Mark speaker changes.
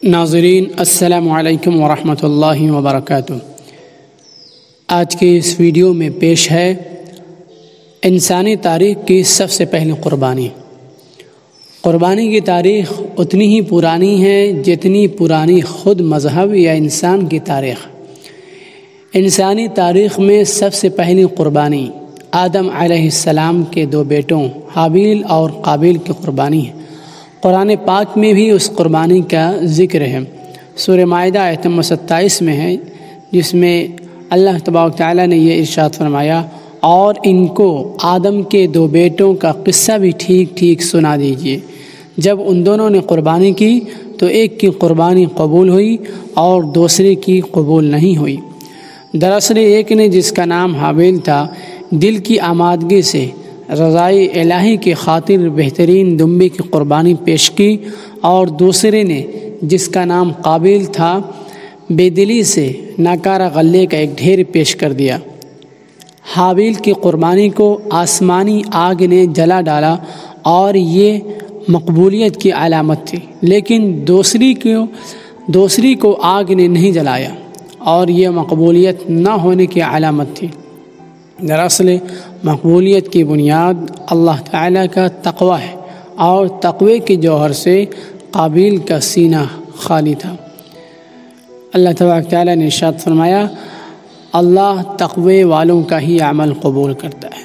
Speaker 1: ناظرین السلام علیکم ورحمۃ اللہ وبرکاتہ۔ آج کے اس ویڈیو میں پیش ہے انسانی تاریخ کی سب سے پہلی قربانی۔ قربانی کی تاریخ اتنی ہی پرانی ہے جتنی پرانی خود مذہب یا انسان کی تاریخ۔ انسانی تاریخ میں سب سے پہلی قربانی آدم علیہ السلام کے دو بیٹوں حابیل اور قابیل کی قربانی ہے۔ قرآن پاک میں بھی اس قربانی کا ذکر ہے۔ سورہ مائدہ آیت نمبر 27 میں ہے، جس میں اللہ تبارک تعالیٰ نے یہ ارشاد فرمایا، اور ان کو آدم کے دو بیٹوں کا قصہ بھی ٹھیک ٹھیک سنا دیجیے۔ جب ان دونوں نے قربانی کی تو ایک کی قربانی قبول ہوئی اور دوسرے کی قبول نہیں ہوئی۔ دراصل ایک نے، جس کا نام حابیل تھا، دل کی آمادگی سے رضائے الہی کی خاطر بہترین دمبے کی قربانی پیش کی، اور دوسرے نے، جس کا نام قابیل تھا، بے دلی سے ناکارہ غلے کا ایک ڈھیر پیش کر دیا۔ حابیل کی قربانی کو آسمانی آگ نے جلا ڈالا اور یہ مقبولیت کی علامت تھی، لیکن دوسری کو آگ نے نہیں جلایا اور یہ مقبولیت نہ ہونے کی علامت تھی۔ دراصل مقبولیت کی بنیاد اللہ تعالیٰ کا تقوی ہے، اور تقوی کے جوہر سے قابیل کا سینہ خالی تھا۔ اللہ تبارک تعالیٰ نے ارشاد فرمایا، اللہ تقوی والوں کا ہی عمل قبول کرتا ہے۔